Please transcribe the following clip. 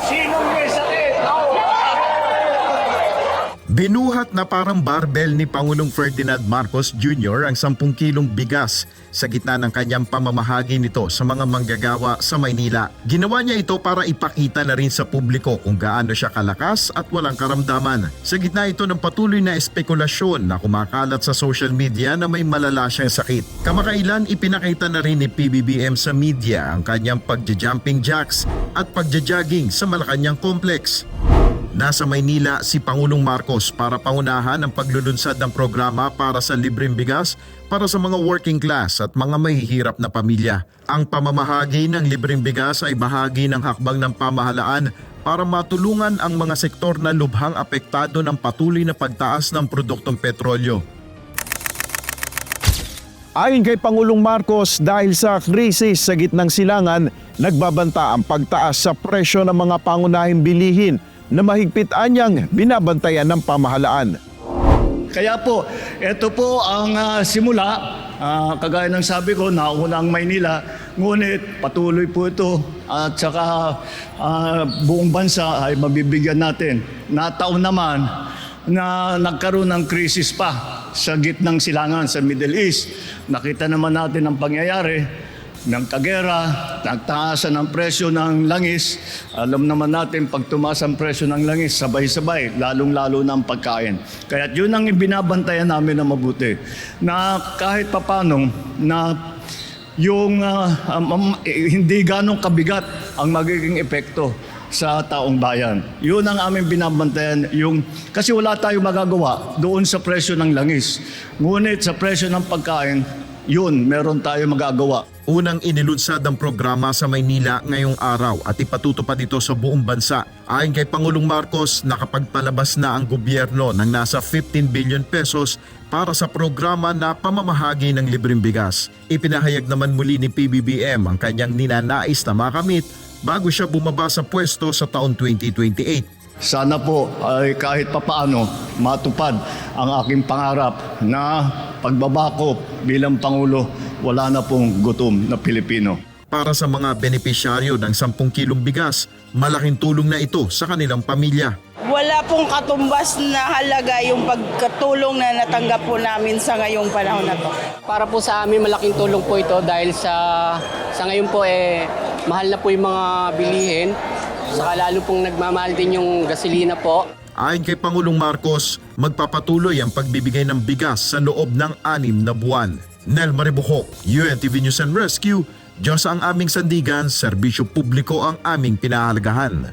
Sinong may sakit? Binuhat na parang barbell ni Pangulong Ferdinand Marcos Jr. ang 10 kilong bigas sa gitna ng kanyang pamamahagi nito sa mga manggagawa sa Maynila. Ginawa niya ito para ipakita na rin sa publiko kung gaano siya kalakas at walang karamdaman. Sa gitna ito ng patuloy na espekulasyon na kumakalat sa social media na may malala siyang sakit. Kamakailan ipinakita na rin ni PBBM sa media ang kanyang pagja-jumping jacks at pagja-jogging sa Malacanang Complex. Nasa Maynila si Pangulong Marcos para pangunahan ang paglulunsad ng programa para sa libreng bigas para sa mga working class at mga mahihirap na pamilya. Ang pamamahagi ng libreng bigas ay bahagi ng hakbang ng pamahalaan para matulungan ang mga sektor na lubhang apektado ng patuloy na pagtaas ng produktong petrolyo. Ayon kay Pangulong Marcos, dahil sa krisis sa gitnang silangan, nagbabanta ang pagtaas sa presyo ng mga pangunahing bilihin na mahigpit anyang binabantayan ng pamahalaan. Kaya po, ito po ang simula. Kagaya ng sabi ko, nauna ang Maynila, ngunit patuloy po ito at saka buong bansa ay mabibigyan natin. Nataon naman na nagkaroon ng krisis pa sa gitnang silangan sa Middle East. Nakita naman natin ang pangyayari ng kagera, nagtaasan ng presyo ng langis. Alam naman natin, pag tumaas ang presyo ng langis, sabay-sabay, lalong-lalo na ang pagkain. Kaya yun ang ibinabantayan namin na mabuti. Na kahit papano, na yung hindi ganong kabigat ang magiging epekto sa taong bayan. Yun ang aming binabantayan. Kasi wala tayong magagawa doon sa presyo ng langis. Ngunit sa presyo ng pagkain, yun, meron tayong magagawa. Unang inilunsad ang programa sa Maynila ngayong araw at ipatutupad ito sa buong bansa. Ayon kay Pangulong Marcos, nakapagpalabas na ang gobyerno ng nasa 15 billion pesos para sa programa na pamamahagi ng libreng bigas. Ipinahayag naman muli ni PBBM ang kanyang ninanais na makamit bago siya bumaba sa pwesto sa taon 2028. Sana po ay kahit papaano matupad ang aking pangarap na pagbaba ko bilang Pangulo, wala na pong gutom na Pilipino. Para sa mga benepisyaryo ng 10 kilong bigas, malaking tulong na ito sa kanilang pamilya. Wala pong katumbas na halaga yung pagkatulong na natanggap po namin sa ngayong panahon na to. Para po sa amin, malaking tulong po ito dahil sa ngayon po mahal na po yung mga bilihin. Saka lalo pong nagmamahal din yung gasolina po. Ayon kay Pangulong Marcos, magpapatuloy ang pagbibigay ng bigas sa loob ng 6 na buwan. Nel Maribuhok, UNTV News and Rescue, Diyos ang aming sandigan, serbisyo publiko ang aming pinahalagahan.